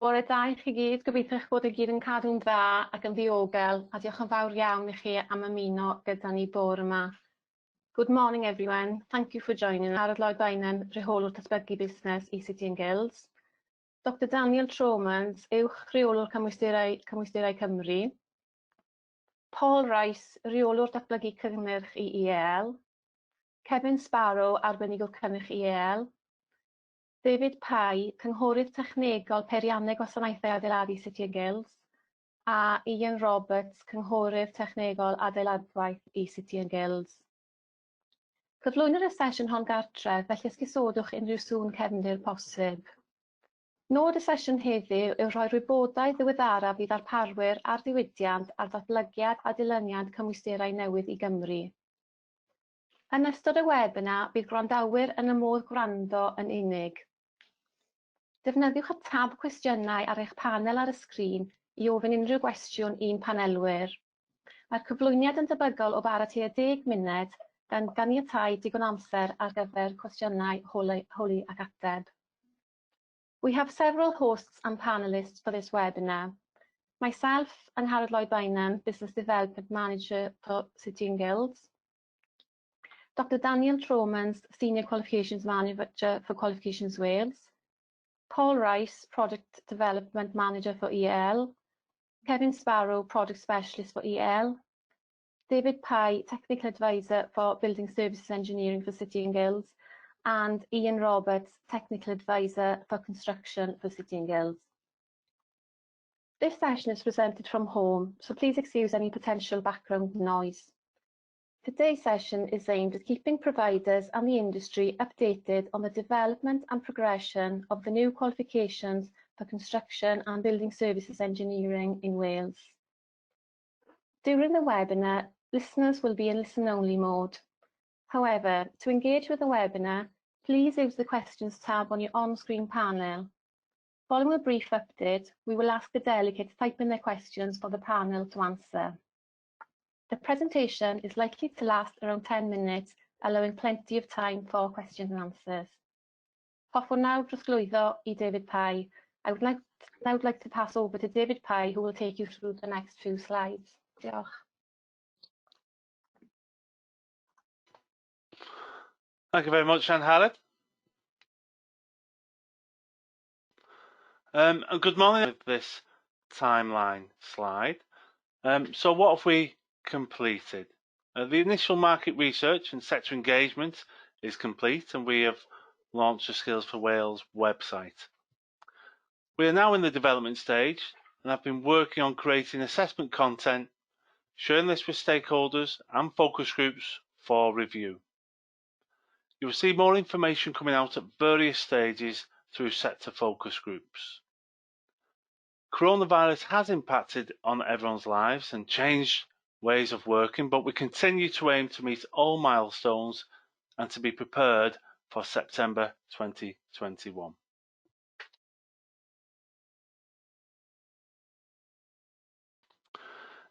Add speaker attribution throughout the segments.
Speaker 1: Bore da i chi gyd, gobeithio eich bod i gyd yn cadw'n dda ac yn ddiogel, a diolch yn fawr iawn i chi am ymuno gyda ni bore yma. Good morning everyone, thank you for joining. Arad Lloyd Bainan, Rheolwr Datblygu Busnes ECT and Guilds. Dr Daniel Tromans, uwch Rheolwr Cymwysterau Cymru. Paul Rice, Rheolwr Datblygu Cynnyrch i EL. Kevin Sparrow, Arbenigwr Cynnyrch EL. David Pye, Cynghorydd Technegol Peiriannau Gwasanaethau Adeiladu City and Guilds, a Ian Roberts, Cynghorydd Technegol Adeiladwaith City and Guilds. Cyflwynir y sesiwn hon gartref, felly esgusodwch unrhyw sŵn cefndir posib. Nod y sesiwn heddiw yw rhoi wybodaeth ddiweddaraf i ddarparwyr a'r diwydiant ar ddatblygiad a dilyniant cymwysterau newydd i Gymru. Yn ystod y webinar, bydd gwrandawyr yn y modd gwrando yn unig. Defnyddiwch y tab cwestiynau ar eich panel ar y sgrin i ofyn unrhyw gwestiwn i'n panelwyr. Mae'r cyflwyniad yn debygol o bara tua 10 munud gan ganiatáu digon amser ar gyfer cwestiynau holi ac ateb. We have several hosts and panelists for this webinar. Myself, Angharad Lloyd Bainan, Business Development Manager for City and Guilds. Dr Daniel Tromans, Senior Qualifications Manager for Qualifications Wales. Paul Rice, Product Development Manager for EL. Kevin Sparrow, Product Specialist for EL. David Pye, Technical Advisor for Building Services Engineering for City and Guilds. And Ian Roberts, Technical Advisor for Construction for City and Guilds. This session is presented from home, so please excuse any potential background noise. Today's session is aimed at keeping providers and the industry updated on the development and progression of the new qualifications for construction and building services engineering in Wales. During the webinar, listeners will be in listen-only mode. However, to engage with the webinar, please use the questions tab on your on-screen panel. Following a brief update, we will ask the delegates to type in their questions for the panel to answer. The presentation is likely to last around 10 minutes, allowing plenty of time for questions and answers. Hoffwn nawr drosglwyddo i David Pye. I would now like to pass over to David Pye, who will take you through the next few slides. Diolch.
Speaker 2: Thank you very much, Angharad. And good morning with this timeline slide. So what have we completed? The initial market research and sector engagement is complete, and we have launched the Skills for Wales website. We are now in the development stage and have been working on creating assessment content, sharing this with stakeholders and focus groups for review. You will see more information coming out at various stages through sector focus groups. Coronavirus has impacted on everyone's lives and changed ways of working, but we continue to aim to meet all milestones and to be prepared for September 2021.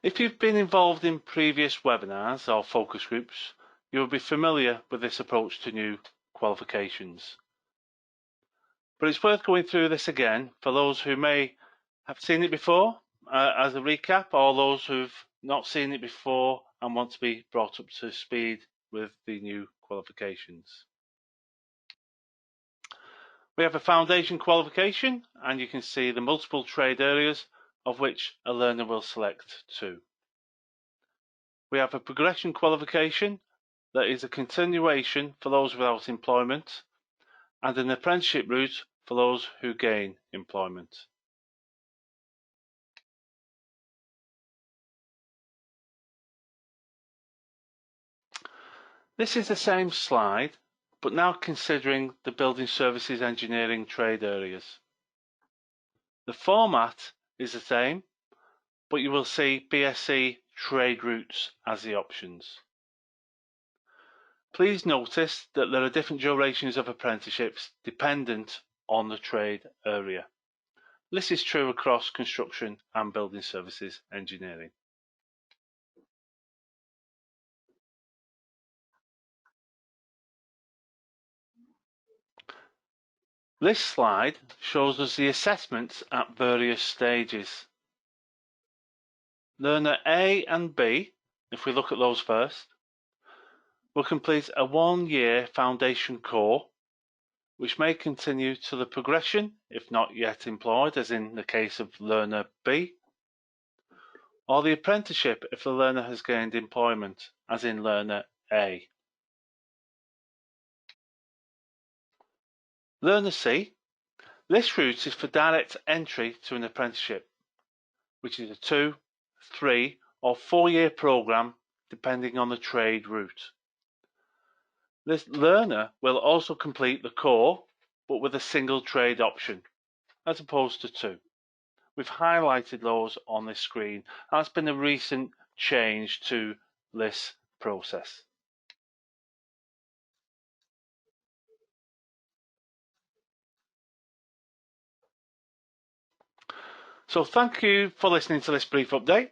Speaker 2: If you've been involved in previous webinars or focus groups, you will be familiar with this approach to new qualifications. But it's worth going through this again for those who may have seen it before as a recap, or those who've not seen it before and want to be brought up to speed with the new qualifications. We have a foundation qualification, and you can see the multiple trade areas of which a learner will select two. We have a progression qualification that is a continuation for those without employment, and an apprenticeship route for those who gain employment. This is the same slide, but now considering the building services engineering trade areas. The format is the same, but you will see BSc trade routes as the options. Please notice that there are different durations of apprenticeships dependent on the trade area. This is true across construction and building services engineering. This slide shows us the assessments at various stages. Learner A and B, if we look at those first, will complete a 1-year foundation core, which may continue to the progression if not yet employed, as in the case of learner B, or the apprenticeship if the learner has gained employment, as in learner A. Learner C, this route is for direct entry to an apprenticeship, which is a 2, 3 or 4-year programme depending on the trade route. This learner will also complete the core, but with a single trade option, as opposed to 2. We've highlighted those on this screen, and that's been a recent change to this process. So thank you for listening to this brief update.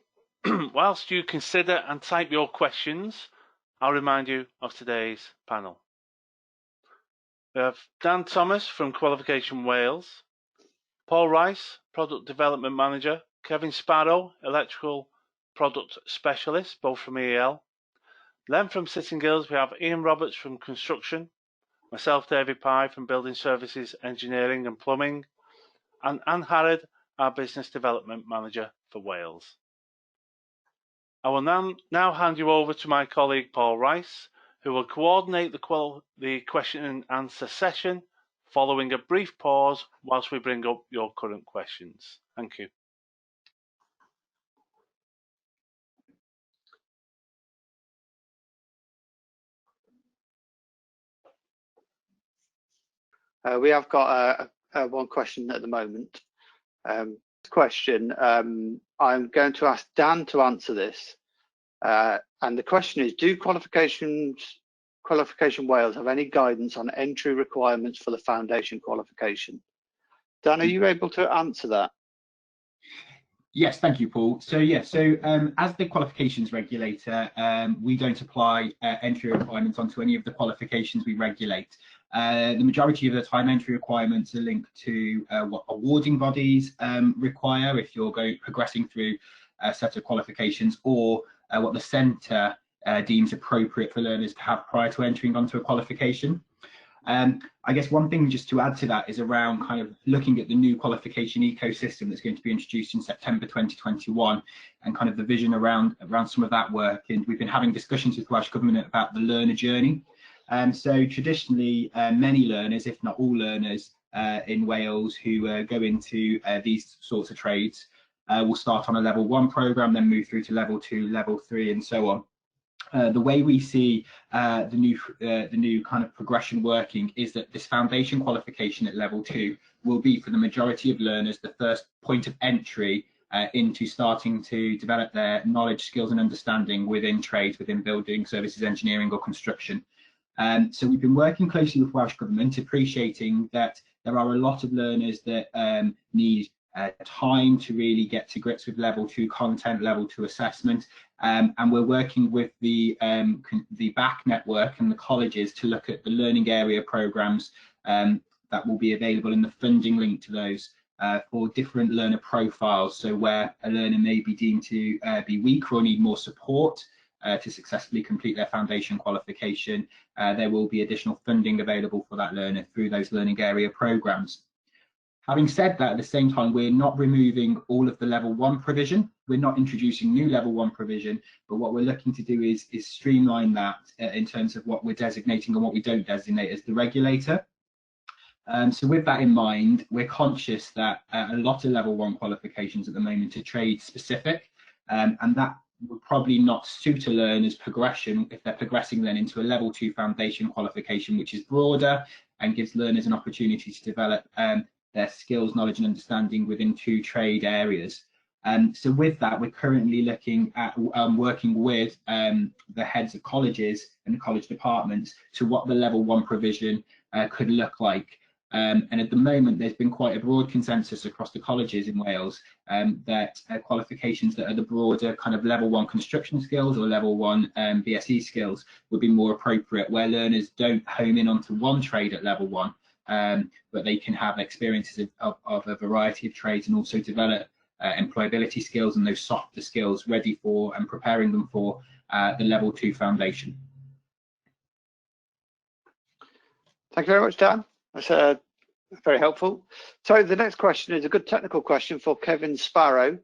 Speaker 2: Whilst you consider and type your questions, I'll remind you of today's panel. We have Dan Thomas from Qualification Wales, Paul Rice, Product Development Manager, Kevin Sparrow, Electrical Product Specialist, both from EL. Then from Sitting Girls, we have Ian Roberts from Construction, myself, David Pye from Building Services, Engineering and Plumbing, and Anne Harrod, our Business Development Manager for Wales. I will now hand you over to my colleague Paul Rice, who will coordinate the question and answer session following a brief pause whilst we bring up your current questions. Thank you.
Speaker 3: We have got one question at the moment. I'm going to ask Dan to answer this. And the question is, do Qualification Wales have any guidance on entry requirements for the foundation qualification? Dan, are you able to answer that?
Speaker 4: Yes, thank you, Paul. So as the qualifications regulator, we don't apply entry requirements onto any of the qualifications we regulate. The majority of the time entry requirements are linked to what awarding bodies require if you're progressing through a set of qualifications, or what the centre deems appropriate for learners to have prior to entering onto a qualification. I guess one thing just to add to that is around kind of looking at the new qualification ecosystem that's going to be introduced in September 2021, and kind of the vision around some of that work. And we've been having discussions with Welsh Government about the learner journey. So traditionally, many learners, if not all learners in Wales who go into these sorts of trades will start on a level 1 programme, then move through to level 2, level 3 and so on. The way we see the new kind of progression working is that this foundation qualification at level 2 will be, for the majority of learners, the first point of entry into starting to develop their knowledge, skills and understanding within trades, within building services, engineering or construction. So we've been working closely with Welsh Government, appreciating that there are a lot of learners that need time to really get to grips with level 2 content, level 2 assessment, and we're working with the BAC network and the colleges to look at the learning area programmes that will be available, and the funding linked to those for different learner profiles. So where a learner may be deemed to be weaker or need more support to successfully complete their foundation qualification, there will be additional funding available for that learner through those learning area programmes. Having said that, at the same time, we're not removing all of the level 1 provision. We're not introducing new level 1 provision, but what we're looking to do is streamline that in terms of what we're designating and what we don't designate as the regulator. So with that in mind, we're conscious that a lot of level 1 qualifications at the moment are trade specific, and that would probably not suit a learner's progression if they're progressing then into a level 2 foundation qualification, which is broader and gives learners an opportunity to develop their skills, knowledge and understanding within 2 trade areas. So with that, we're currently looking at working with the heads of colleges and the college departments to what the level 1 provision could look like. And at the moment, there's been quite a broad consensus across the colleges in Wales that qualifications that are the broader kind of level 1 construction skills or level 1 BSE skills would be more appropriate, where learners don't home in onto one trade at level 1, but they can have experiences of a variety of trades and also develop employability skills and those softer skills ready for and preparing them for the level 2 foundation.
Speaker 3: Thank you very much, Dan. That's very helpful. So the next question is a good technical question for Kevin Sparrow,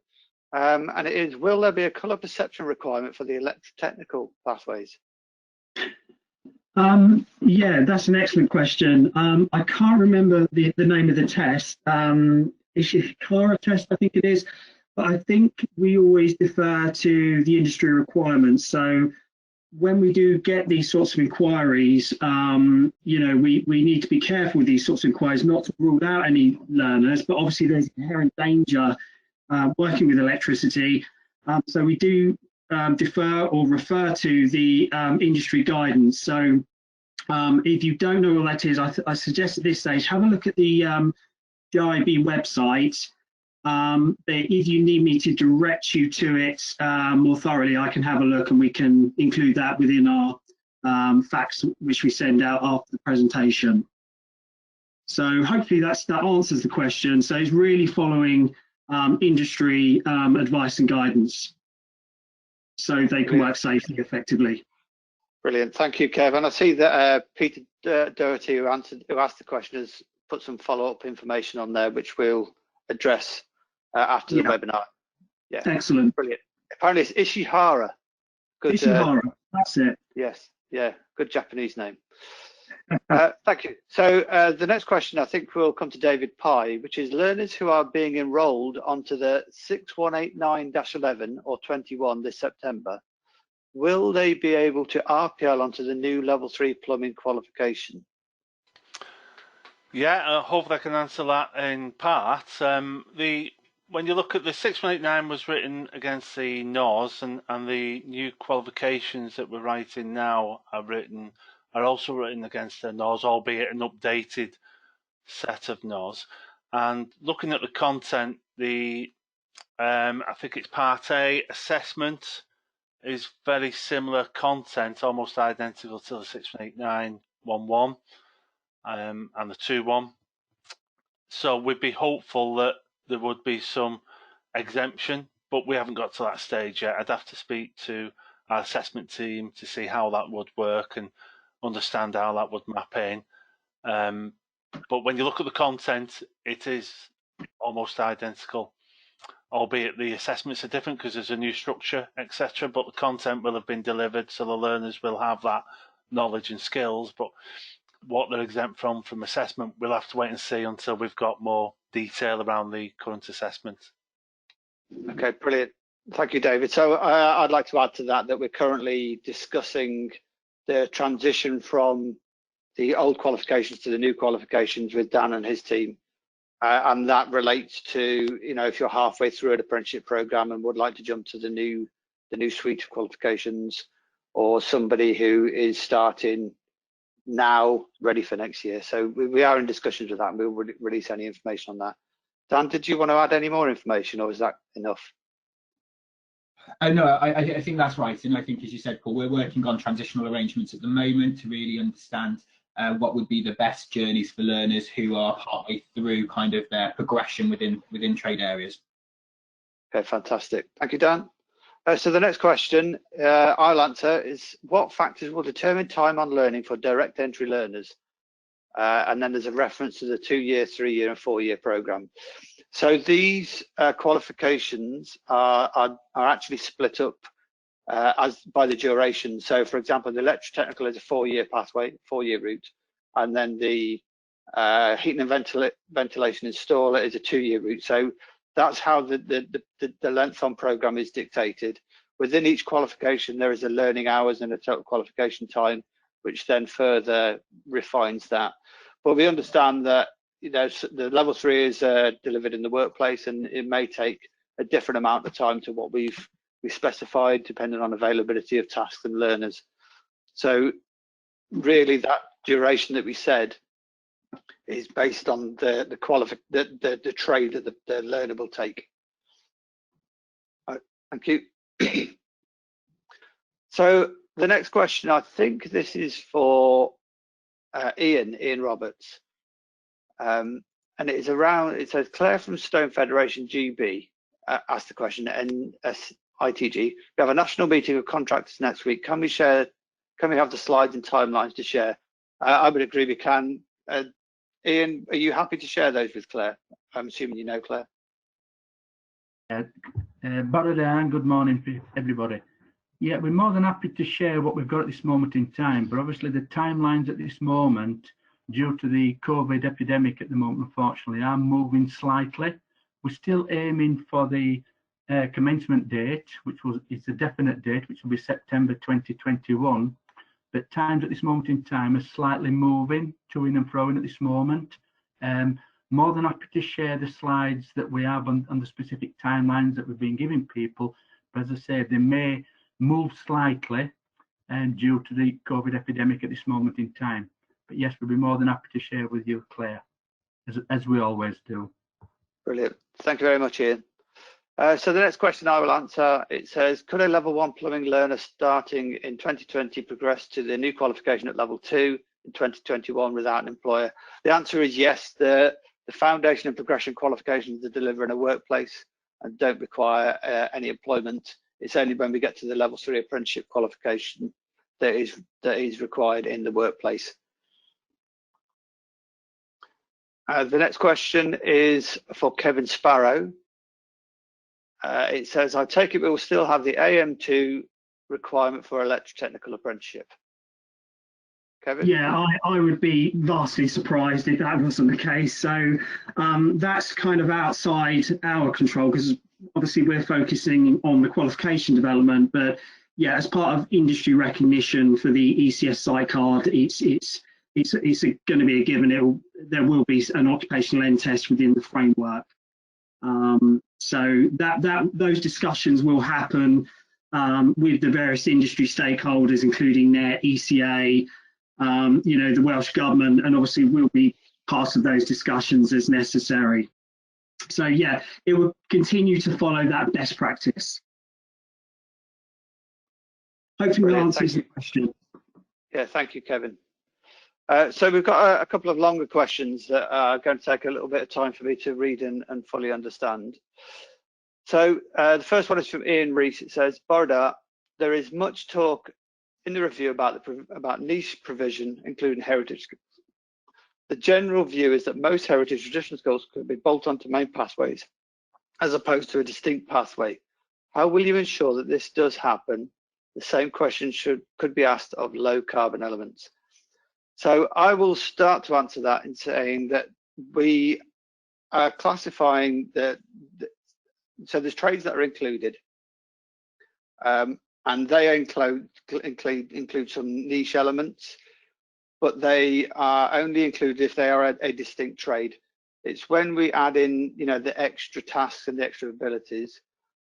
Speaker 3: and it is, will there be a colour perception requirement for the electrotechnical pathways?
Speaker 5: Yeah, that's an excellent question. I can't remember the name of the test. It's a CARA test, I think it is, but I think we always defer to the industry requirements. So when we do get these sorts of inquiries, you know, we need to be careful with these sorts of inquiries, not to rule out any learners, but obviously there's inherent danger working with electricity. So we do defer or refer to the industry guidance. So if you don't know what that is, I suggest at this stage, have a look at the IB website. If you need me to direct you to it more thoroughly, I can have a look and we can include that within our facts which we send out after the presentation. So hopefully that answers the question. So it's really following industry advice and guidance so they can work safely, effectively.
Speaker 3: Brilliant, thank you, Kev. And I see that Peter Doherty, who asked the question, has put some follow-up information on there, which we'll address after the webinar. Yeah,
Speaker 5: excellent.
Speaker 3: Brilliant. Apparently it's Ishihara. Good,
Speaker 5: Ishihara, that's it.
Speaker 3: Yes, yeah, good Japanese name. Thank you. So the next question I think will come to David Pye, which is learners who are being enrolled onto the 6189-11 or 21 this September, will they be able to RPL onto the new level 3 plumbing qualification?
Speaker 2: Yeah, hopefully I can answer that in part. When you look at the 6189 was written against the NOS, and the new qualifications that we're writing now are also written against the NOS, albeit an updated set of NOS. And looking at the content, I think it's part A assessment is very similar content, almost identical to the 6189-11 and the 2-1. So we'd be hopeful that there would be some exemption, but we haven't got to that stage yet. I'd have to speak to our assessment team to see how that would work and understand how that would map in. But when you look at the content, it is almost identical, albeit the assessments are different because there's a new structure, etc. But the content will have been delivered, so the learners will have that knowledge and skills. But what they're exempt from assessment, we'll have to wait and see until we've got more detail around the current assessment.
Speaker 3: Okay, brilliant. Thank you, David. So I'd like to add to that we're currently discussing the transition from the old qualifications to the new qualifications with Dan and his team. And that relates to, you know, if you're halfway through an apprenticeship program and would like to jump to the new suite of qualifications, or somebody who is starting now ready for next year. So we are in discussions with that, and we'll release any information on that. Dan, did you want to add any more information, or is that enough?
Speaker 4: No, I think that's right. And I think, as you said, Paul, we're working on transitional arrangements at the moment to really understand what would be the best journeys for learners who are partway through kind of their progression within trade areas.
Speaker 3: Okay, fantastic. Thank you, Dan. So the next question I'll answer is, what factors will determine time on learning for direct entry learners? And then there's a reference to the 2-year, 3-year and 4-year program. So these qualifications are actually split up as by the duration. So for example, the electrotechnical is a 4-year pathway, 4-year route, and then the heating and ventilation installer is a 2-year route. So that's how the length on program is dictated. Within each qualification, there is a learning hours and a total qualification time, which then further refines that. But we understand that, you know, the level 3 is delivered in the workplace, and it may take a different amount of time to what we specified, depending on availability of tasks and learners. So really, that duration that we said is based on the trade that the learner will take. Thank you. So the next question, I think this is for Ian Roberts. And it is around, it says Claire from Stone Federation GB asked the question, ITG, we have a national meeting of contractors next week. Can we have the slides and timelines to share? I would agree we can. Ian, are you happy to share those with Claire? I'm assuming you know Claire.
Speaker 6: Good morning, everybody. Yeah, we're more than happy to share what we've got at this moment in time, but obviously the timelines at this moment, due to the COVID epidemic at the moment, unfortunately, are moving slightly. We're still aiming for the commencement date, it's a definite date, which will be September 2021. But times at this moment in time are slightly moving, to-ing and fro-ing at this moment. More than happy to share the slides that we have on the specific timelines that we've been giving people. But as I said, they may move slightly due to the COVID epidemic at this moment in time. But yes, we'll be more than happy to share with you, Claire, as we always do.
Speaker 3: Brilliant. Thank you very much, Ian. So the next question I will answer, it says, could a level 1 plumbing learner starting in 2020 progress to the new qualification at level 2 in 2021 without an employer? The answer is yes. The foundation and progression qualifications are delivered in a workplace and don't require any employment. It's only when we get to the level 3 apprenticeship qualification that is required in the workplace. The next question is for Kevin Sparrow. It says, I take it we will still have the AM2 requirement for electrotechnical apprenticeship. Kevin?
Speaker 5: Yeah, I would be vastly surprised if that wasn't the case. So that's kind of outside our control, because obviously we're focusing on the qualification development. But yeah, as part of industry recognition for the ECS site card, it's going to be a given. There will be an occupational end test within the framework. So those discussions will happen with the various industry stakeholders, including NET, ECA, the Welsh Government, and obviously we'll be part of those discussions as necessary. So yeah, it will continue to follow that best practice. Hopefully that answers the question.
Speaker 3: Yeah, thank you, Kevin. So we've got a couple of longer questions that are going to take a little bit of time for me to read and fully understand. So the first one is from Ian Rees. It says, Borda, there is much talk in the review about niche provision, including heritage schools. The general view is that most heritage traditional schools could be bolt onto main pathways as opposed to a distinct pathway. How will you ensure that this does happen? The same question could be asked of low carbon elements. So I will start to answer that in saying that we are classifying so there's trades that are included, and they include some niche elements, but they are only included if they are a distinct trade. It's when we add in, the extra tasks and the extra abilities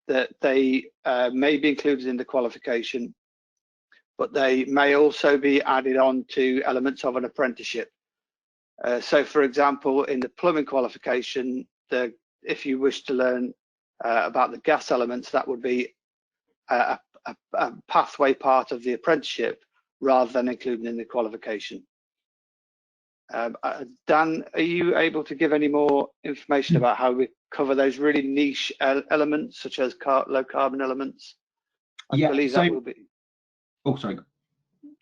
Speaker 3: that they may be included in the qualification, but they may also be added on to elements of an apprenticeship. So for example, in the plumbing qualification, if you wish to learn about the gas elements, that would be a pathway part of the apprenticeship rather than included in the qualification. Dan, are you able to give any more information about how we cover those really niche elements, such as low carbon elements? I believe that will be.
Speaker 4: Oh, sorry.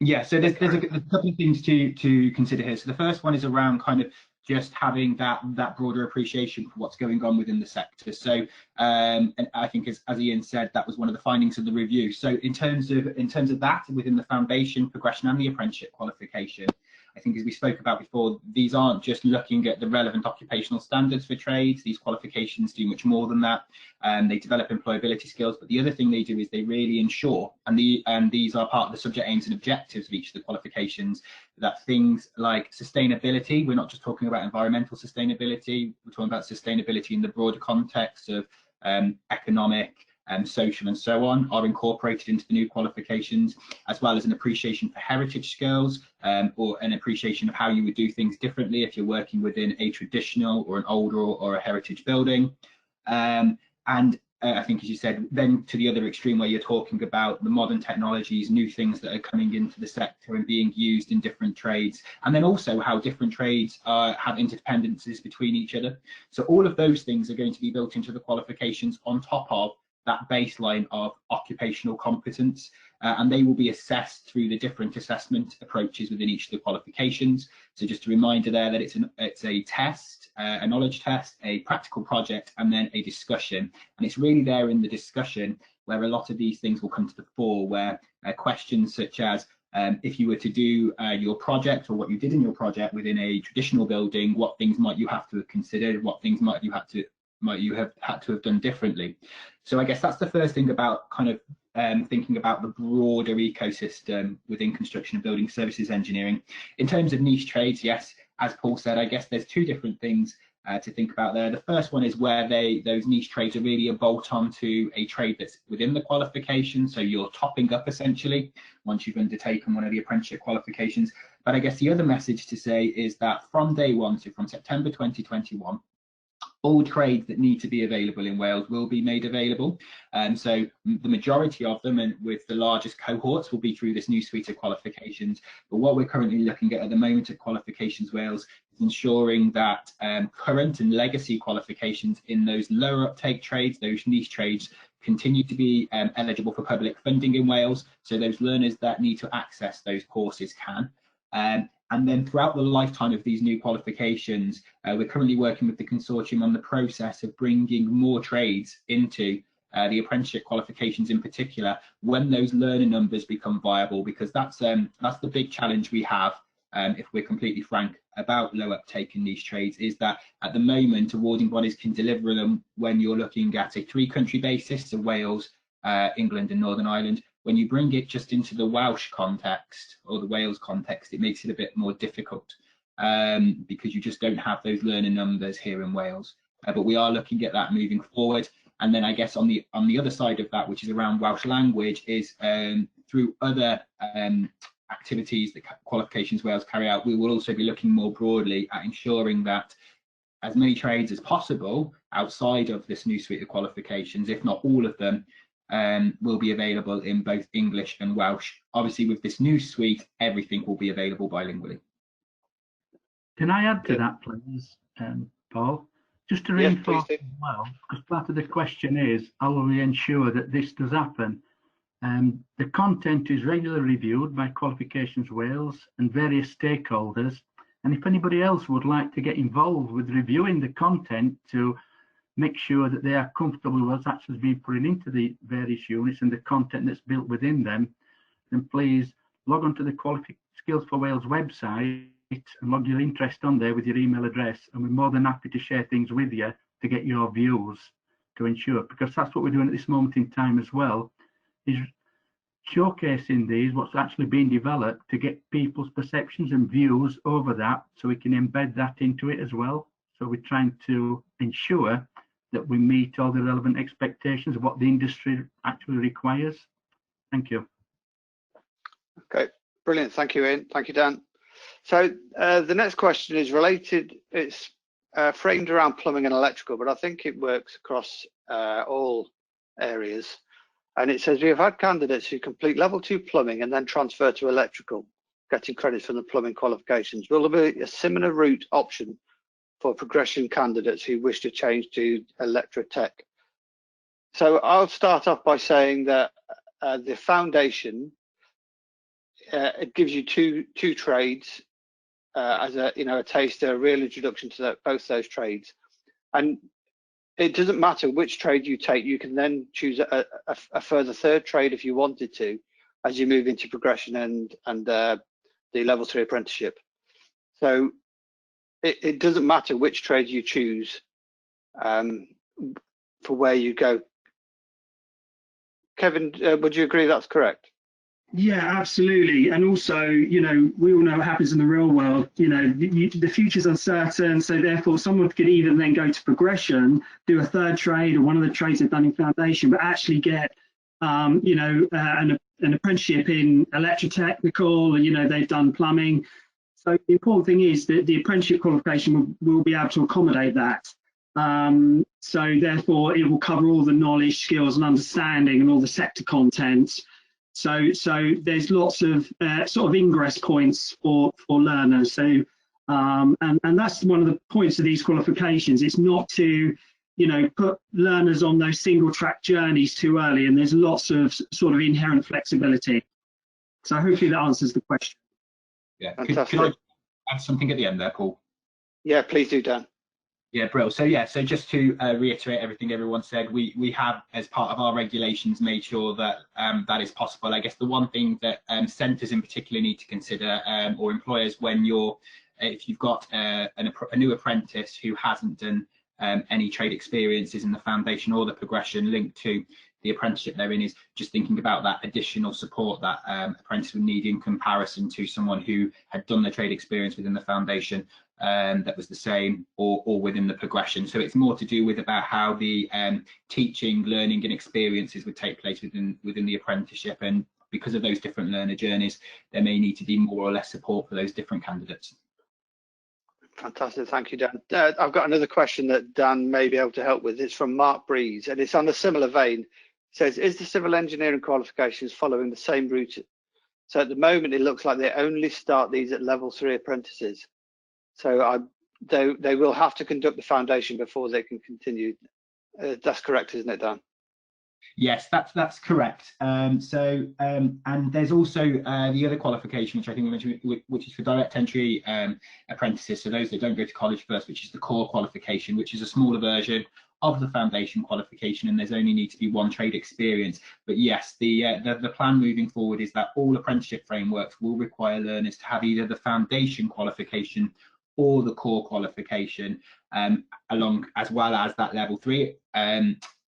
Speaker 4: Yeah, so there's a couple of things to consider here. So the first one is around kind of just having that broader appreciation for what's going on within the sector. So and I think as Ian said, that was one of the findings of the review. So in terms of that, within the foundation, progression and the apprenticeship qualification, I think as we spoke about before, these aren't just looking at the relevant occupational standards for trades. These qualifications do much more than that. They develop employability skills, but the other thing they do is they really ensure, and these are part of the subject aims and objectives of each of the qualifications, that things like sustainability, we're not just talking about environmental sustainability, we're talking about sustainability in the broader context of economic, social and so on, are incorporated into the new qualifications, as well as an appreciation for heritage skills, or an appreciation of how you would do things differently if you're working within a traditional or an older or a heritage building. And I think, as you said, then to the other extreme where you're talking about the modern technologies, new things that are coming into the sector and being used in different trades, and then also how different trades have interdependencies between each other. So all of those things are going to be built into the qualifications on top of that baseline of occupational competence, and they will be assessed through the different assessment approaches within each of the qualifications. So just a reminder there that it's a test, a knowledge test, a practical project, and then a discussion. And it's really there in the discussion where a lot of these things will come to the fore, where questions such as if you were to do your project, or what you did in your project within a traditional building, what things might you have to have considered, what things might you have had to have done differently. So I guess that's the first thing about kind of thinking about the broader ecosystem within construction and building services engineering. In terms of niche trades, yes, as Paul said, I guess there's two different things to think about there. The first one is where those niche trades are really a bolt-on to a trade that's within the qualification, so you're topping up essentially once you've undertaken one of the apprenticeship qualifications. But I guess the other message to say is that from day one, so from September 2021, all trades that need to be available in Wales will be made available. So the majority of them, and with the largest cohorts, will be through this new suite of qualifications. But what we're currently looking at the moment at Qualifications Wales is ensuring that current and legacy qualifications in those lower uptake trades, those niche trades, continue to be eligible for public funding in Wales. So those learners that need to access those courses can. And then throughout the lifetime of these new qualifications, we're currently working with the consortium on the process of bringing more trades into the apprenticeship qualifications in particular, when those learner numbers become viable, because that's the big challenge we have, if we're completely frank, about low uptake in niche trades, is that at the moment awarding bodies can deliver them when you're looking at a 3-country basis, so Wales, England and Northern Ireland. When you bring it just into the Welsh context or the Wales context, it makes it a bit more difficult because you just don't have those learner numbers here in Wales. But we are looking at that moving forward. And then I guess on the other side of that, which is around Welsh language, is through other activities that Qualifications Wales carry out, we will also be looking more broadly at ensuring that as many trades as possible outside of this new suite of qualifications, if not all of them, will be available in both English and Welsh. Obviously, with this new suite, everything will be available bilingually.
Speaker 6: Can I add to that, please, Paul? Just to reinforce as well, because part of the question is, how will we ensure that this does happen? The content is regularly reviewed by Qualifications Wales and various stakeholders. And if anybody else would like to get involved with reviewing the content to make sure that they are comfortable with what's actually being put into the various units and the content that's built within them, then please log on to the Skills for Wales website and log your interest on there with your email address, and we're more than happy to share things with you to get your views to ensure, because that's what we're doing at this moment in time as well, is showcasing these, what's actually being developed, to get people's perceptions and views over that, so we can embed that into it as well. So we're trying to ensure that we meet all the relevant expectations of what the industry actually requires. Thank you.
Speaker 3: Okay, brilliant. Thank you, Ian. Thank you, Dan. So the next question is related. It's framed around plumbing and electrical, but I think it works across all areas. And it says, we have had candidates who complete level 2 plumbing and then transfer to electrical, getting credit from the plumbing qualifications. Will there be a similar route option for progression candidates who wish to change to electrotech? So I'll start off by saying that the foundation, it gives you two trades as a taster, a real introduction to both those trades. And it doesn't matter which trade you take, you can then choose a further 3rd trade if you wanted to, as you move into progression and the level 3 apprenticeship. So it doesn't matter which trade you choose for where you go. Kevin, would you agree that's correct?
Speaker 5: Yeah, absolutely. And also, we all know what happens in the real world. The future's uncertain, so therefore someone could even then go to progression, do a 3rd trade or one of the trades they've done in foundation, but actually get an apprenticeship in electrotechnical, and they've done plumbing. So the important thing is that the apprenticeship qualification will be able to accommodate that. So therefore, it will cover all the knowledge, skills, and understanding, and all the sector contents. So there's lots of sort of ingress points for learners. So and that's one of the points of these qualifications. It's not to, you know, put learners on those single track journeys too early, and there's lots of sort of inherent flexibility. So hopefully that answers the question.
Speaker 4: Yeah, could I add something at the end there, Paul?
Speaker 3: Yeah, please do, Dan.
Speaker 4: Yeah, bro. So yeah, so just to reiterate everything everyone said, we have, as part of our regulations, made sure that that is possible. I guess the one thing that centres in particular need to consider, or employers, when if you've got a new apprentice who hasn't done any trade experiences in the foundation or the progression linked to the apprenticeship they're in, is just thinking about that additional support that apprentice would need in comparison to someone who had done the trade experience within the foundation that was the same, or within the progression. So it's more to do with about how the teaching, learning and experiences would take place within the apprenticeship, and because of those different learner journeys, there may need to be more or less support for those different candidates.
Speaker 3: Fantastic, thank you, Dan. I've got another question that Dan may be able to help with. It's from Mark Breeze, and it's on a similar vein. It says, is the civil engineering qualifications following the same route? So at the moment, it looks like they only start these at level 3 apprentices. So they will have to conduct the foundation before they can continue. That's correct, isn't it, Dan?
Speaker 4: Yes, that's correct. And there's also the other qualification, which I think we mentioned, which is for direct entry apprentices, so those that don't go to college first, which is the core qualification, which is a smaller version of the foundation qualification, and there's only need to be one trade experience. But yes, the plan moving forward is that all apprenticeship frameworks will require learners to have either the foundation qualification or the core qualification, along as well as that level 3.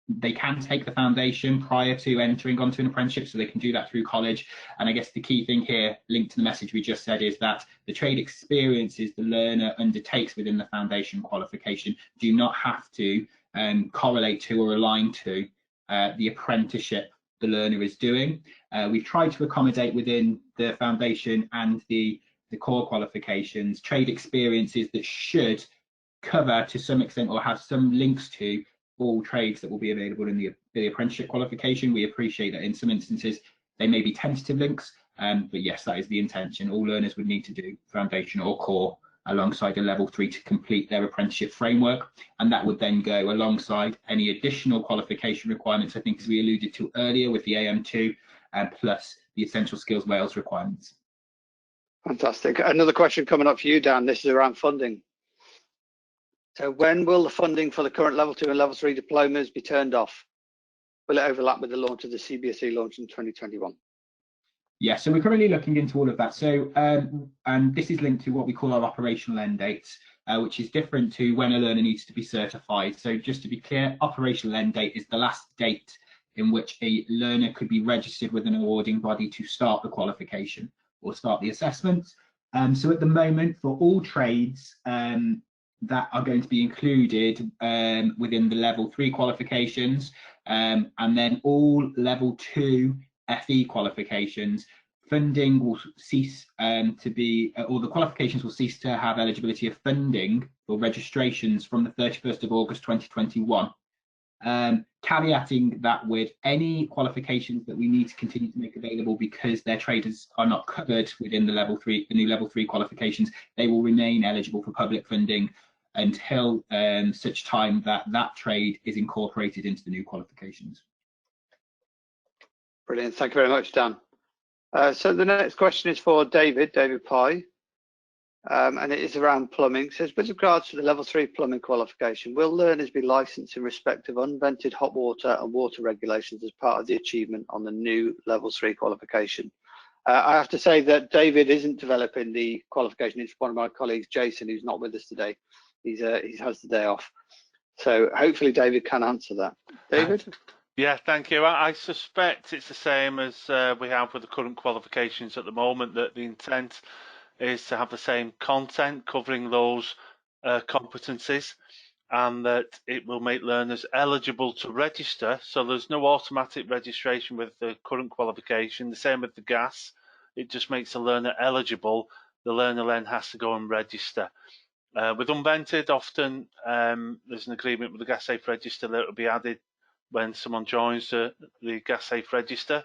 Speaker 4: They can take the foundation prior to entering onto an apprenticeship, so they can do that through college. And I guess the key thing here, linked to the message we just said, is that the trade experiences the learner undertakes within the foundation qualification do not have to correlate to or align to the apprenticeship the learner is doing. We've tried to accommodate within the foundation and the core qualifications trade experiences that should cover to some extent or have some links to all trades that will be available in the apprenticeship qualification. We appreciate that in some instances they may be tentative links, but yes, that is the intention. All learners would need to do foundation or core alongside a level 3 to complete their apprenticeship framework, and that would then go alongside any additional qualification requirements, I think, as we alluded to earlier with the AM2, plus the Essential Skills Wales requirements.
Speaker 3: Fantastic. Another question coming up for you, Dan. This is around funding. So when will the funding for the current level 2 and level 3 diplomas be turned off? Will it overlap with the launch of the CBSE launch in 2021?
Speaker 4: Yeah, so we're currently looking into all of that. So, and this is linked to what we call our operational end dates, which is different to when a learner needs to be certified. So just to be clear, operational end date is the last date in which a learner could be registered with an awarding body to start the qualification or start the assessment. So at the moment, for all trades that are going to be included within the level 3 qualifications, and then all level 2 FE qualifications, funding will cease to be, or the qualifications will cease to have eligibility of funding for registrations from the 31st of August 2021. Caveating that with any qualifications that we need to continue to make available because their traders are not covered within the new level 3 qualifications, they will remain eligible for public funding until such time that that trade is incorporated into the new qualifications.
Speaker 3: Brilliant, thank you very much, Dan. So the next question is for David Pye, and it is around plumbing. It says, with regards to the level 3 plumbing qualification, will learners be licensed in respect of unvented hot water and water regulations as part of the achievement on the new level 3 qualification? I have to say that David isn't developing the qualification. It's one of my colleagues, Jason, who's not with us today. He has the day off. So hopefully David can answer that. David?
Speaker 2: Yeah, thank you. I suspect it's the same as we have with the current qualifications at the moment, that the intent is to have the same content covering those competencies, and that it will make learners eligible to register. So there's no automatic registration with the current qualification. The same with the gas. It just makes the learner eligible. The learner then has to go and register. With unvented, often there's an agreement with the gas safe register that will be added when someone joins the gas safe register,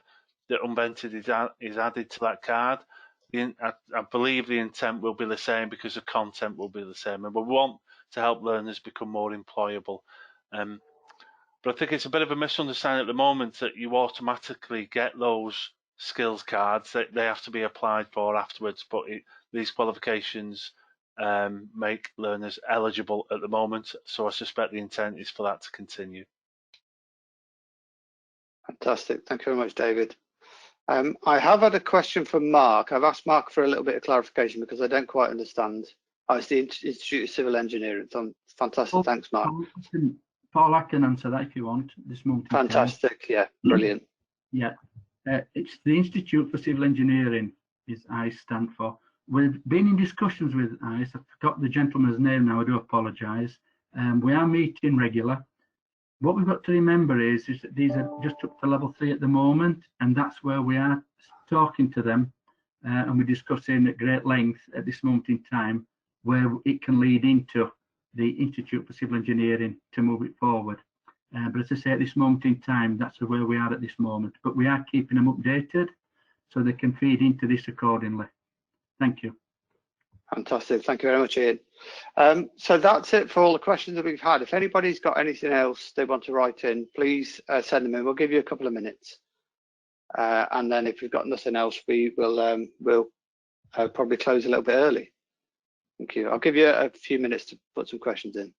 Speaker 2: that unvented is added to that card. I believe the intent will be the same because the content will be the same, and we want to help learners become more employable. But I think it's a bit of a misunderstanding at the moment that you automatically get those skills cards. They have to be applied for afterwards, but these qualifications make learners eligible at the moment, so I suspect the intent is for that to continue.
Speaker 3: Fantastic. Thank you very much, David. I have had a question from Mark. I've asked Mark for a little bit of clarification because I don't quite understand. Oh, it's the Institute of Civil Engineering. Fantastic. Thanks, Mark.
Speaker 6: Paul, I can answer that if you want. This moment.
Speaker 3: Fantastic. Yeah, brilliant.
Speaker 6: Yeah, it's the Institute for Civil Engineering, is ICE stand for. We've been in discussions with ICE. I forgot the gentleman's name now. I do apologise. We are meeting regular. What we've got to remember is that these are just up to level 3 at the moment, and that's where we are talking to them, and we're discussing at great length at this moment in time where it can lead into the Institute for Civil Engineering to move it forward. But as I say, at this moment in time, that's where we are at this moment. But we are keeping them updated so they can feed into this accordingly. Thank you.
Speaker 3: Fantastic. Thank you very much, Ian. So that's it for all the questions that we've had. If anybody's got anything else they want to write in, please send them in. We'll give you a couple of minutes. And then if we've got nothing else, we will we'll probably close a little bit early. Thank you. I'll give you a few minutes to put some questions in.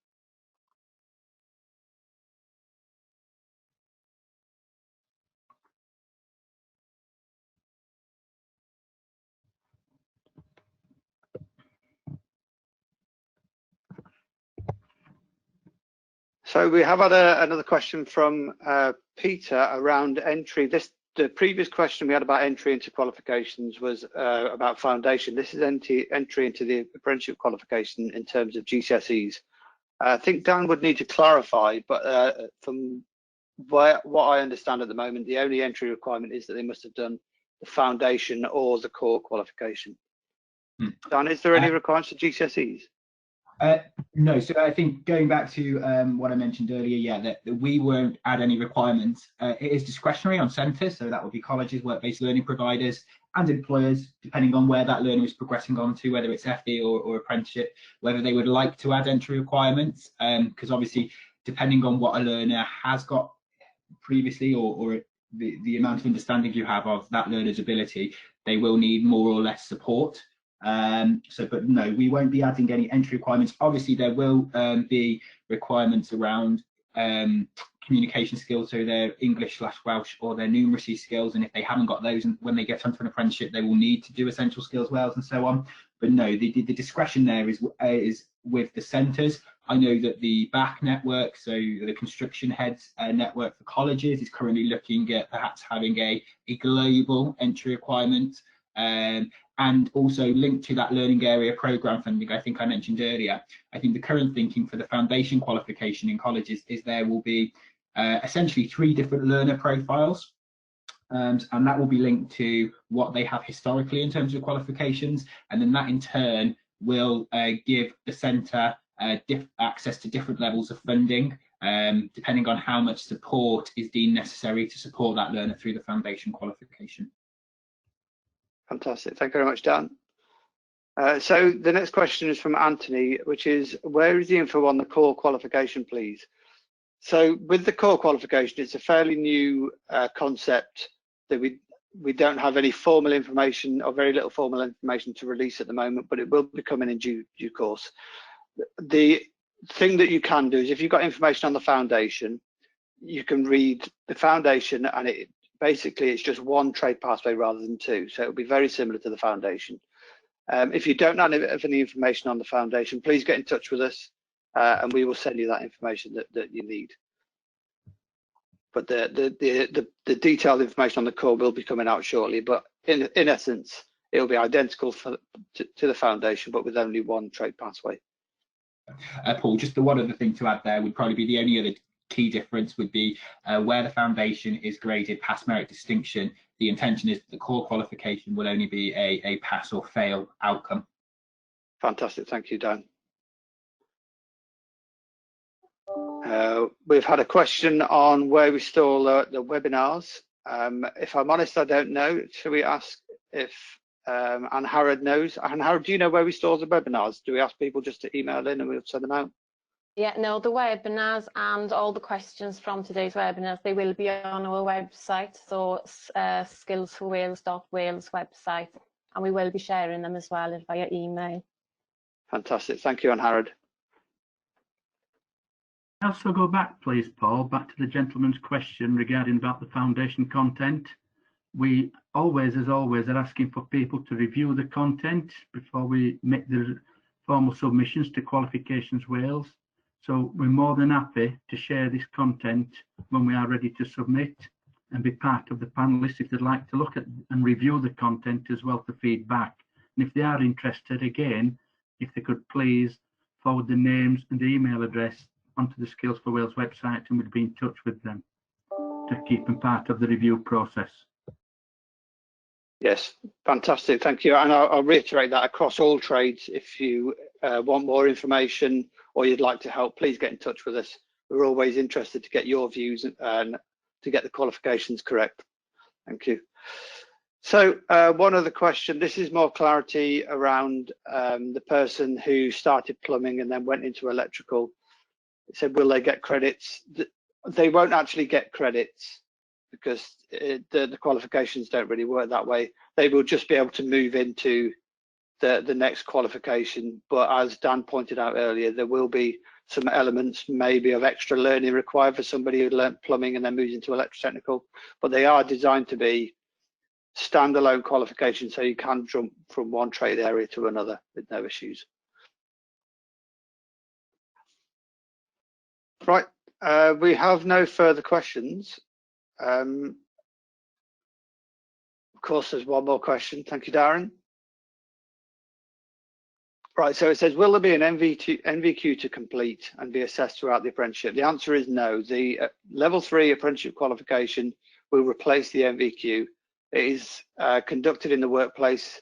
Speaker 3: So we have had another question from Peter around entry. The previous question we had about entry into qualifications was about foundation. This is entry into the apprenticeship qualification in terms of GCSEs. I think Dan would need to clarify, but from what I understand at the moment, the only entry requirement is that they must have done the foundation or the core qualification. Dan, is there any requirements for GCSEs?
Speaker 4: No, so I think going back to what I mentioned earlier, yeah, that we won't add any requirements. It is discretionary on centres, so that would be colleges, work-based learning providers, and employers, depending on where that learner is progressing on to, whether it's FE or apprenticeship, whether they would like to add entry requirements, because obviously, depending on what a learner has got previously or the amount of understanding you have of that learner's ability, they will need more or less support. But no, we won't be adding any entry requirements. Obviously, there will be requirements around communication skills, so their English/Welsh or their numeracy skills, and if they haven't got those, and when they get onto an apprenticeship, they will need to do essential skills Wales and so on. But no, the discretion there is with the centres. I know that the BAC network, so the construction heads network for colleges, is currently looking at perhaps having a global entry requirement. And also linked to that learning area programme funding, I think I mentioned earlier, I think the current thinking for the foundation qualification in colleges is there will be essentially 3 different learner profiles, and that will be linked to what they have historically in terms of qualifications, and then that in turn will give the centre access to different levels of funding, depending on how much support is deemed necessary to support that learner through the foundation qualification.
Speaker 3: Fantastic. Thank you very much, Dan. So the next question is from Anthony, which is, where is the info on the core qualification, please? So with the core qualification, it's a fairly new concept that we don't have any formal information or very little formal information to release at the moment, but it will be coming in due course. The thing that you can do is if you've got information on the foundation, you can read the foundation, and basically it's just one trade pathway rather than 2, so it'll be very similar to the foundation. If you don't have any information on the foundation, please get in touch with us and we will send you that information that you need. But the detailed information on the core will be coming out shortly, but in essence it'll be identical to the foundation, but with only one trade pathway.
Speaker 4: Paul, just the one other thing to add there would probably be the only other key difference would be where the foundation is graded pass merit distinction. The intention is that the core qualification will only be a pass or fail outcome.
Speaker 3: Fantastic, thank you, Dan. We've had a question on where we store the webinars. If I'm honest, I don't know. Should we ask if Anne Harrod knows? Anne Harrod, do you know where we store the webinars? Do we ask people just to email in and we'll send them out?
Speaker 1: Yeah, no, the webinars and all the questions from today's webinars, they will be on our website, so skillsforwales.wales website, and we will be sharing them as well via email.
Speaker 3: Fantastic, thank you, Anne Harrod.
Speaker 6: Also go back, please, Paul, back to the gentleman's question regarding about the foundation content. We always, as always, are asking for people to review the content before we make the formal submissions to Qualifications Wales. So we're more than happy to share this content when we are ready to submit and be part of the panelists if they'd like to look at and review the content as well for feedback. And if they are interested, again, if they could please forward the names and the email address onto the Skills for Wales website, and we'd be in touch with them to keep them part of the review process.
Speaker 3: Yes, fantastic, thank you. And I'll reiterate that across all trades, if you want more information or you'd like to help, please get in touch with us. We're always interested to get your views and to get the qualifications correct. Thank you. So one other question, this is more clarity around the person who started plumbing and then went into electrical. It said, will they get credits? They won't actually get credits because the qualifications don't really work that way. They will just be able to move into the next qualification. But as Dan pointed out earlier, there will be some elements maybe of extra learning required for somebody who learnt plumbing and then moves into electrotechnical, but they are designed to be standalone qualifications, so you can jump from one trade area to another with no issues. Right, we have no further questions. Of course, there's one more question. Thank you, Darren. Right, so it says, will there be an NVQ to complete and be assessed throughout the apprenticeship? The answer is no. The level 3 apprenticeship qualification will replace the NVQ. It is conducted in the workplace.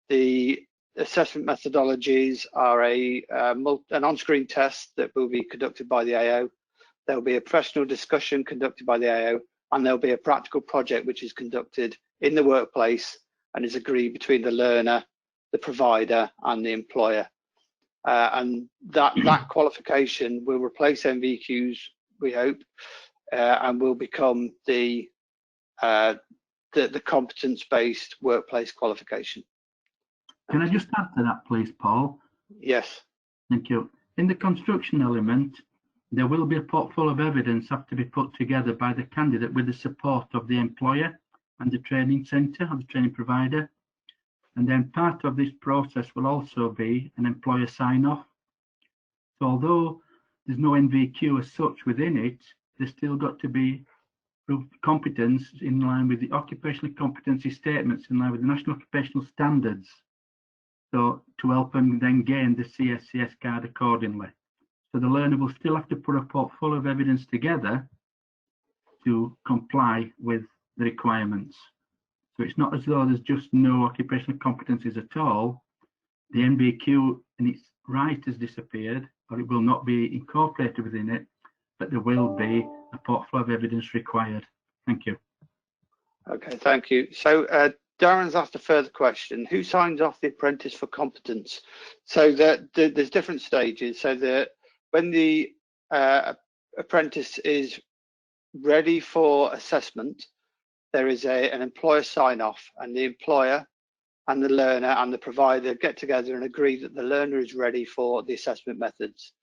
Speaker 3: The assessment methodologies are an on-screen test that will be conducted by the AO. There will be a professional discussion conducted by the AO, and there will be a practical project which is conducted in the workplace and is agreed between the learner, the provider and the employer. And that qualification will replace NVQs, we hope, and will become the competence-based workplace qualification.
Speaker 6: Can I just add to that, please, Paul?
Speaker 3: Yes.
Speaker 6: Thank you. In the construction element, there will be a portfolio of evidence have to be put together by the candidate with the support of the employer and the training centre or the training provider. And then part of this process will also be an employer sign-off. So although there's no NVQ as such within it, there's still got to be competence in line with the occupational competency statements in line with the National Occupational Standards. So to help them then gain the CSCS card accordingly. So the learner will still have to put a portfolio of evidence together to comply with the requirements. So it's not as though there's just no occupational competencies at all. The NVQ in its right has disappeared, or it will not be incorporated within it, but there will be a portfolio of evidence required. Thank you. Okay,
Speaker 3: thank you. So Darren's asked a further question. Who signs off the apprentice for competence? So there's different stages. So when the apprentice is ready for assessment, there is an employer sign-off, and the employer and the learner and the provider get together and agree that the learner is ready for the assessment methods.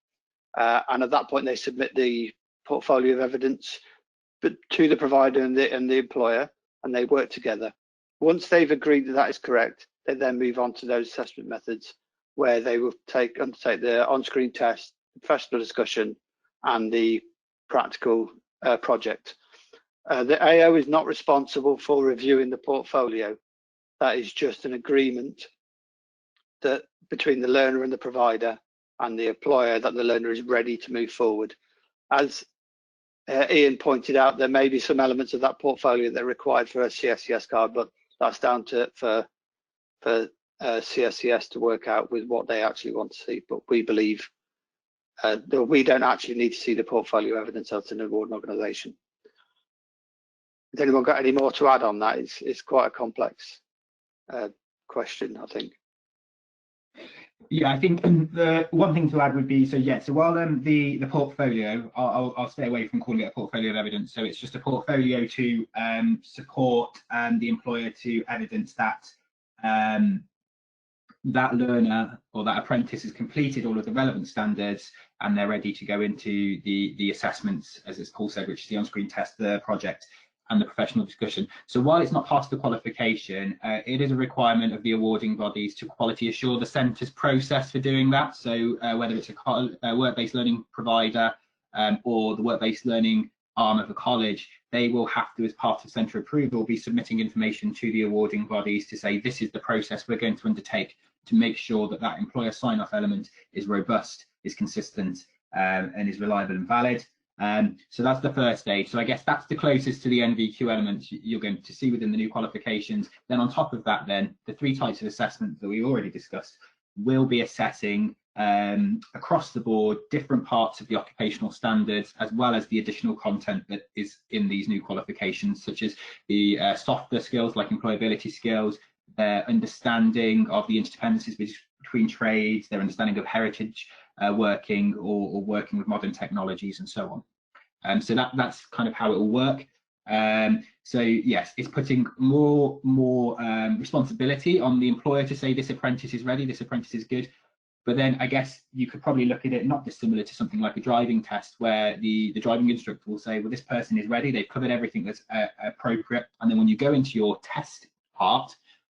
Speaker 3: And at that point, they submit the portfolio of evidence to the provider and the employer, and they work together. Once they've agreed that that is correct, they then move on to those assessment methods, where they will undertake the on-screen test, the professional discussion, and the practical project. The AO is not responsible for reviewing the portfolio. That is just an agreement that between the learner and the provider and the employer that the learner is ready to move forward. As Ian pointed out, there may be some elements of that portfolio that are required for a CSCS card, but that's down to for CSCS to work out with what they actually want to see. But we believe we don't actually need to see the portfolio evidence as an awarding organisation. Has anyone got any more to add on that? It's quite a complex question, I think.
Speaker 4: Yeah, I think the one thing to add would be, so while the portfolio, I'll stay away from calling it a portfolio of evidence. So it's just a portfolio to support the employer to evidence that that learner or that apprentice has completed all of the relevant standards and they're ready to go into the assessments, as it's Paul said, which is the on-screen test, the project, and the professional discussion. So while it's not part of the qualification, it is a requirement of the awarding bodies to quality assure the centre's process for doing that. So whether it's a work-based learning provider or the work-based learning arm of a college, they will have to, as part of centre approval, be submitting information to the awarding bodies to say this is the process we're going to undertake to make sure that that employer sign-off element is robust, is consistent, and is reliable and valid. So that's the first stage. So I guess that's the closest to the NVQ elements you're going to see within the new qualifications. Then on top of that, then the 3 types of assessment that we already discussed will be assessing across the board different parts of the occupational standards, as well as the additional content that is in these new qualifications, such as the softer skills like employability skills, their understanding of the interdependencies between trades, their understanding of heritage working or working with modern technologies and so on. So that's kind of how it will work. So yes, it's putting more responsibility on the employer to say this apprentice is ready, this apprentice is good. But then I guess you could probably look at it not dissimilar to something like a driving test, where the driving instructor will say, well, this person is ready, they've covered everything that's appropriate. And then when you go into your test part,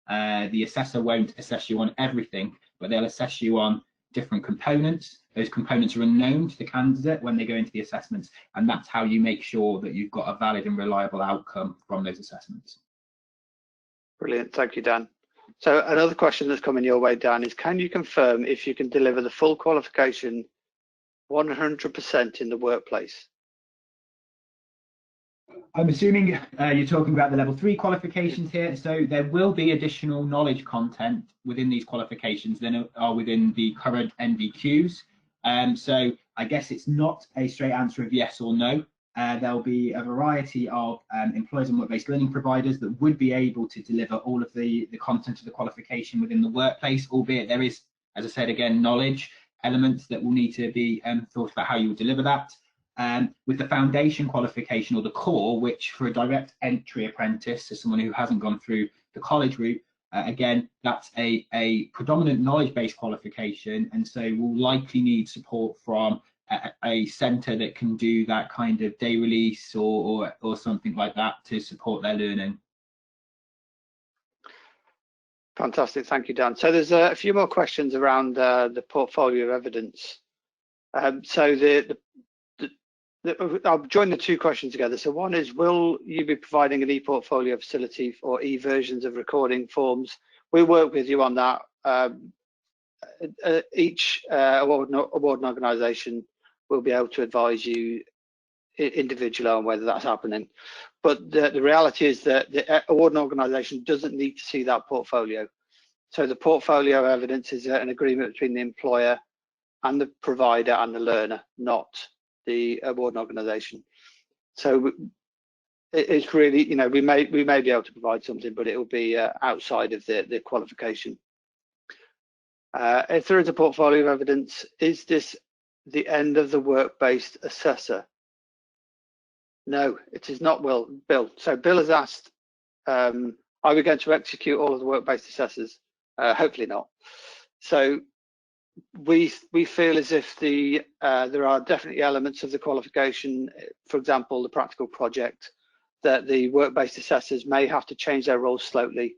Speaker 4: the assessor won't assess you on everything, but they'll assess you on different components. Those components are unknown to the candidate when they go into the assessments, and that's how you make sure that you've got a valid and reliable outcome from those assessments.
Speaker 3: Brilliant, thank you, Dan. So another question that's coming your way, Dan, is can you confirm if you can deliver the full qualification 100% in the workplace?
Speaker 4: I'm assuming you're talking about the level 3 qualifications here. So there will be additional knowledge content within these qualifications than are within the current NVQs. So I guess it's not a straight answer of yes or no. There'll be a variety of employers and work-based learning providers that would be able to deliver all of the content of the qualification within the workplace, albeit there is, as I said again, knowledge elements that will need to be thought about how you would deliver that. With the foundation qualification or the core, which for a direct entry apprentice, so someone who hasn't gone through the college route, again, that's a predominant knowledge-based qualification, and so will likely need support from a centre that can do that kind of day release or something like that to support their learning.
Speaker 3: Fantastic, thank you, Dan. So there's a few more questions around the portfolio of evidence. So I'll join the 2 questions together. So one is, will you be providing an e-portfolio facility or e-versions of recording forms? We'll work with you on that. Each awarding organisation will be able to advise you individually on whether that's happening. But the reality is that the awarding organisation doesn't need to see that portfolio. So the portfolio evidence is an agreement between the employer and the provider and the learner, not the awarding organisation. So it's really, you know, we may be able to provide something, but it will be outside of the qualification. If there is a portfolio of evidence, is this the end of the work-based assessor? No, it is not, Bill. So Bill has asked, are we going to execute all of the work-based assessors? Hopefully not. So we feel as if there are definitely elements of the qualification, for example, the practical project, that the work-based assessors may have to change their roles slightly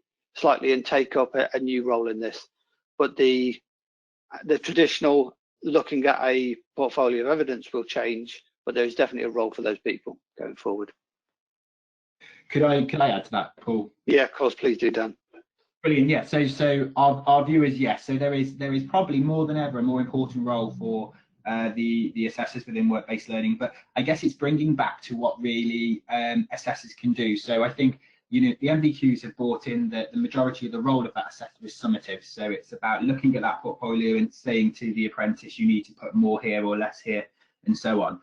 Speaker 3: and take up a new role in this. But the traditional looking at a portfolio of evidence will change, but there is definitely a role for those people going forward.
Speaker 4: Could I add to that, Paul?
Speaker 3: Yeah, of course, please do, Dan.
Speaker 4: Brilliant. Yeah. So our view is yes. So there is probably more than ever a more important role for the assessors within work-based learning. But I guess it's bringing back to what really assessors can do. So I think the MVQs have brought in that the majority of the role of that assessor is summative. So it's about looking at that portfolio and saying to the apprentice, you need to put more here or less here, and so on.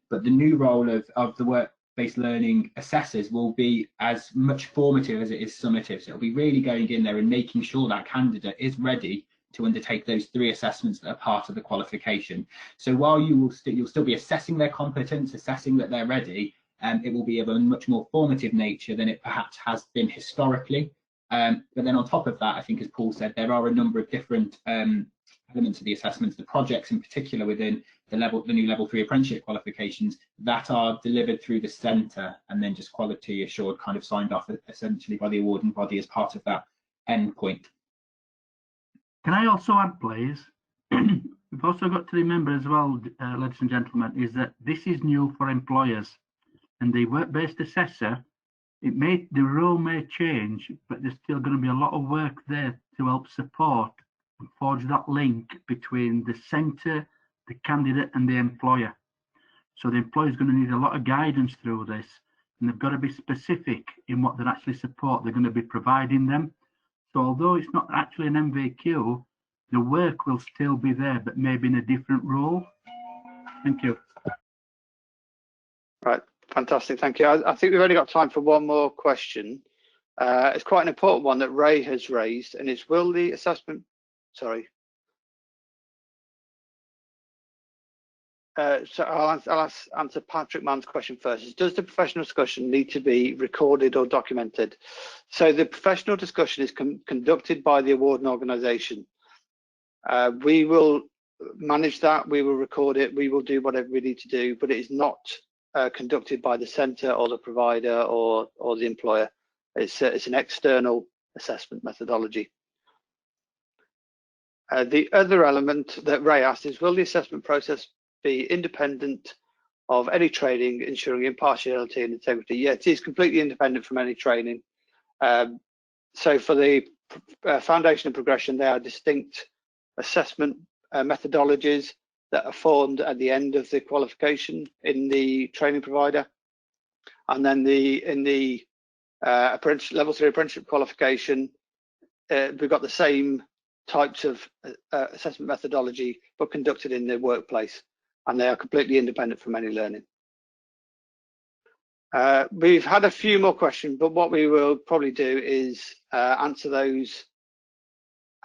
Speaker 4: But the new role of the work-based learning assessors will be as much formative as it is summative. So it'll be really going in there and making sure that candidate is ready to undertake those 3 assessments that are part of the qualification. So while you'll still be assessing their competence, assessing that they're ready, it will be of a much more formative nature than it perhaps has been historically. But then on top of that, I think, as Paul said, there are a number of different elements of the assessments, the projects in particular within the new level 3 apprenticeship qualifications that are delivered through the centre and then just quality assured, kind of signed off essentially by the awarding body as part of that end point.
Speaker 6: Can I also add, please? We've also got to remember as well, ladies and gentlemen, is that this is new for employers, and the work-based assessor, the role may change, but there's still going to be a lot of work there to help support and forge that link between the centre, the candidate, and the employer. So the employer is going to need a lot of guidance through this, and they've got to be specific in what they're actually support they're going to be providing them. So although it's not actually an MVQ, the work will still be there, but maybe in a different role. Thank you.
Speaker 3: Right, fantastic, thank you. I think we've only got time for one more question. It's quite an important one that Ray has raised, and it's will the assessment, sorry. So I'll answer Patrick Mann's question first. Does the professional discussion need to be recorded or documented? So the professional discussion is conducted by the awarding organisation. We will manage that, we will record it, we will do whatever we need to do, but it is not conducted by the centre or the provider or the employer. It's an external assessment methodology. The other element that Ray asked is, will the assessment process be independent of any training, ensuring impartiality and integrity? Yeah, it is completely independent from any training. So for the foundation and progression, they are distinct assessment methodologies that are formed at the end of the qualification in the training provider. And then in the level 3 apprenticeship qualification, we've got the same types of assessment methodology, but conducted in the workplace, and they are completely independent from any learning. We've had a few more questions, but what we will probably do is answer those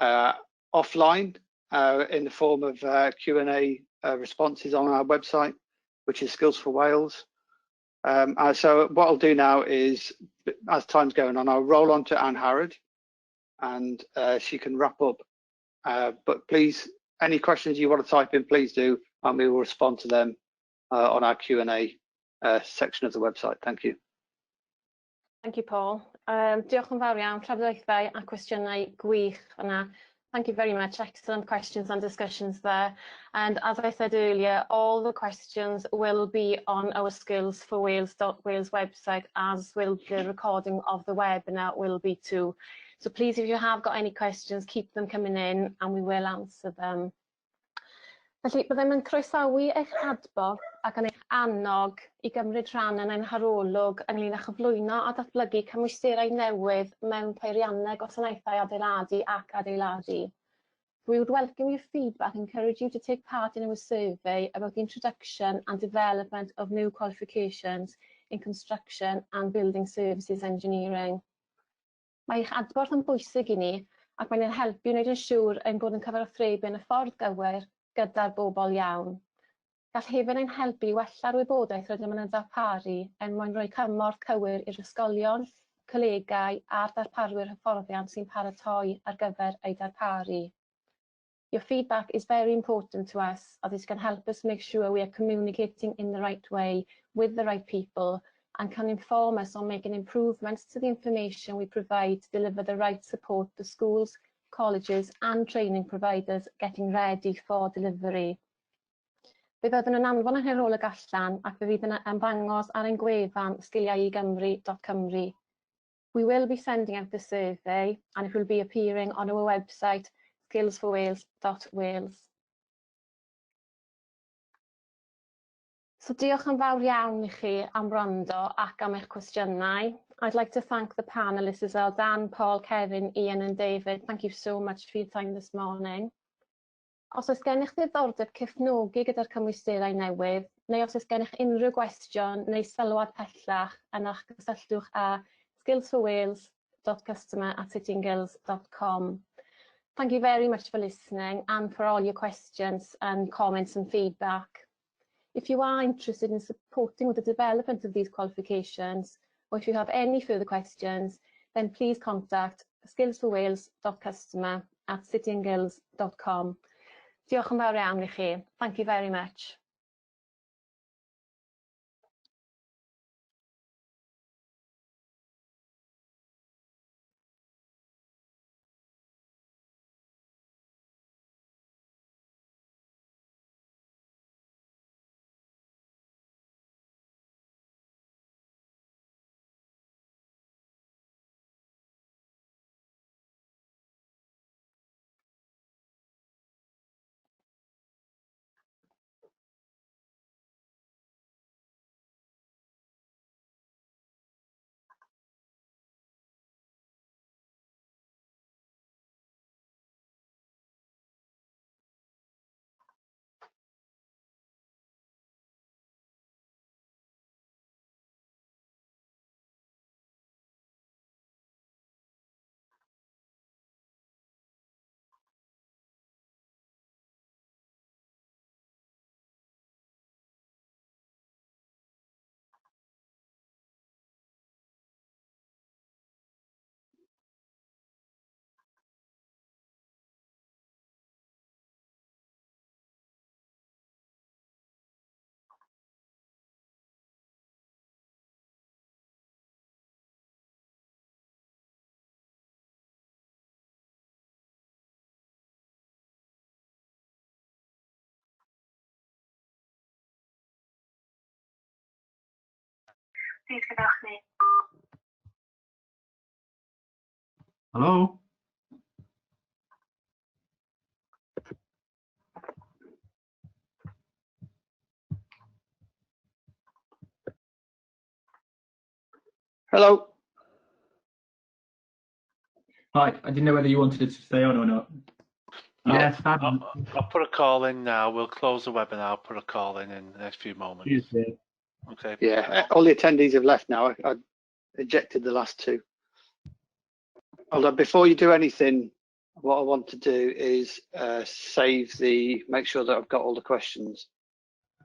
Speaker 3: offline in the form of Q&A responses on our website, which is Skills for Wales. So what I'll do now is, as time's going on, I'll roll on to Anne Harrod, and she can wrap up. But please, any questions you want to type in, please do, and we will respond to them on our Q&A section of the website. Thank you.
Speaker 1: Thank you, Paul. Diolch yn fawr iawn, trafodaethau a cwestiynau gwych yna. Thank you very much. Excellent questions and discussions there. And as I said earlier, all the questions will be on our skillsforwales.wales website, as will the recording of the webinar will be too. So please, if you have got any questions, keep them coming in and we will answer them. Felly, byddem yn croesawu eich adborth ac yn eich annog i gymryd rhan yn ein harolwg ynglŷn â chyflwyno a datblygu cymwysterau newydd mewn peiriannau gwasanaethau adeiladu ac adeiladu. We would welcome your feedback and encourage you to take part in our survey about the introduction and development of new qualifications in construction and building services engineering. Mae eich adborth yn bwysig i ni ac mae'n ein helpu wneud yn siŵr ein bod yn cyfathrebu yn y ffordd gywir gyda'r bobl iawn. Gall hefyd ein helpu i wella'r wybodaeth rydym yn darparu mwyn rhoi cymorth cywir i'r ysgolion, colegau a'r darparwyr hyfforddiant sy'n paratoi ar gyfer ei darparu. Your feedback is very important to us, as it can help us make sure we are communicating in the right way with the right people and can inform us on making improvements to the information we provide to deliver the right support to schools, colleges and training providers getting ready for delivery. Fe fyddwn yn anfon yn herolwg allan ac fe fydd yn ymddangos ar ein gwefan sgiliaugymru.cymru. We will be sending out the survey and it will be appearing on our website skillsforwales.wales. So diolch yn fawr iawn I chi am wrando ac am eich cwestiynau. I'd like to thank the panelists as well, Dan, Paul, Kevin, Ian and David. Thank you so much for your time this morning. Os oes gennych ddiddordeb cefnogi gyda'r cymwysterau newydd, neu os oes gennych unrhyw gwestiwn neu sylwad pellach, yna cysylltwch â skillsforwales.customer@sittinggills.com. Thank you very much for listening and for all your questions and comments and feedback. If you are interested in supporting with the development of these qualifications, or if you have any further questions, then please contact skillsforwales.customer@sittinggills.com. Diolch yn fawr iawn I chi. Thank you very much.
Speaker 6: Hello?
Speaker 3: Hello.
Speaker 4: Hi, I didn't know whether you wanted to stay on or not.
Speaker 6: Yes,
Speaker 2: I'll put a call in now. We'll close the webinar. I'll put a call in the next few moments.
Speaker 6: Tuesday.
Speaker 2: Okay.
Speaker 3: Yeah, all the attendees have left now. I ejected the last two. Although before you do anything, what I want to do is make sure that I've got all the questions.